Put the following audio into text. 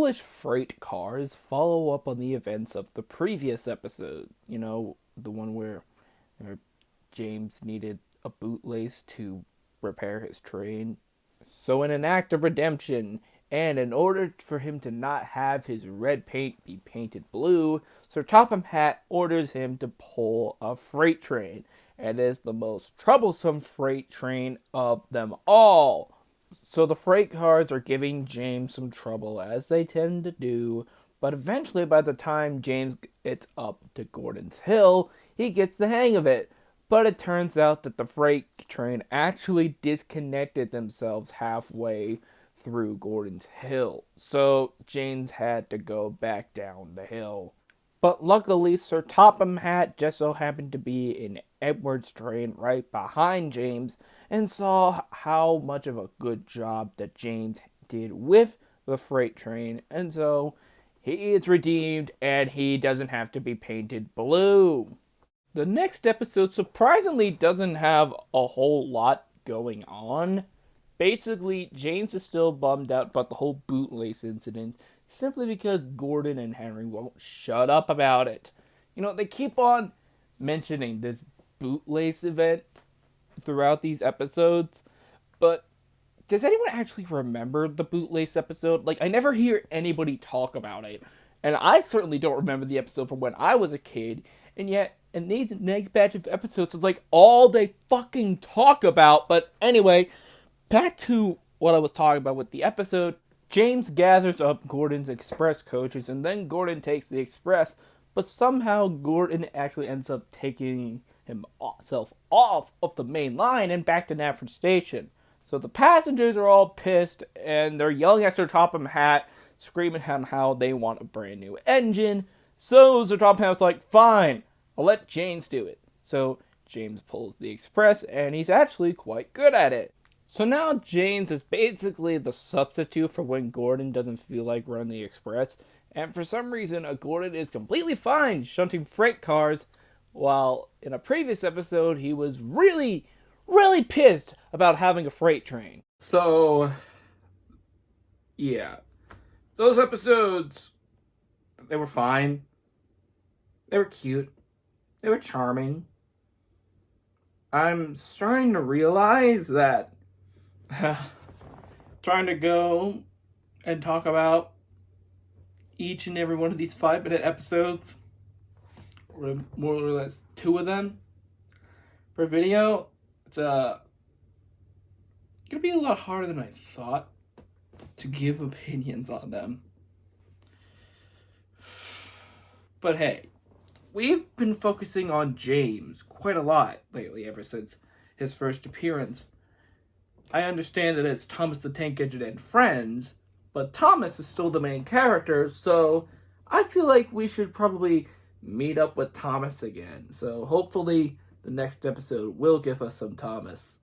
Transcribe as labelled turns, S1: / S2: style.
S1: English freight cars follow up on the events of the previous episode. You know, the one where James needed a bootlace to repair his train. So, in an act of redemption, and in order for him to not have his red paint be painted blue, Sir Topham Hatt orders him to pull a freight train. And it is the most troublesome freight train of them all. So the freight cars are giving James some trouble, as they tend to do, but eventually, by the time James gets up to Gordon's Hill, he gets the hang of it. But it turns out that the freight train actually disconnected themselves halfway through Gordon's Hill, so James had to go back down the hill. But luckily, Sir Topham Hatt just so happened to be in Edward's train right behind James and saw how much of a good job that James did with the freight train, and so he is redeemed and he doesn't have to be painted blue. The next episode surprisingly doesn't have a whole lot going on. Basically, James is still bummed out about the whole bootlace incident simply because Gordon and Henry won't shut up about it. You know, they keep on mentioning this bootlace event throughout these episodes, but does anyone actually remember the bootlace episode? Like, I never hear anybody talk about it, and I certainly don't remember the episode from when I was a kid, and yet, in these next batch of episodes, it's like all they fucking talk about. But anyway, back to what I was talking about with the episode. James gathers up Gordon's express coaches, and then Gordon takes the express, but somehow Gordon actually ends up taking himself off of the main line and back to Knapford Station. So the passengers are all pissed, and they're yelling at Sir Topham Hatt, screaming at how they want a brand new engine. So Sir Topham Hatt's like, fine, I'll let James do it. So James pulls the express, and he's actually quite good at it. So now James is basically the substitute for when Gordon doesn't feel like running the express, and for some reason, Gordon is completely fine shunting freight cars, while in a previous episode, he was really, really pissed about having a freight train. So, yeah. Those episodes, they were fine. They were cute. They were charming. I'm starting to realize that trying to go and talk about each and every one of these 5-minute episodes, or more or less 2 of them per video, it's gonna be a lot harder than I thought to give opinions on them. But hey, we've been focusing on James quite a lot lately, ever since his first appearance. I understand that it's Thomas the Tank Engine and friends, but Thomas is still the main character, so I feel like we should probably meet up with Thomas again. So hopefully the next episode will give us some Thomas.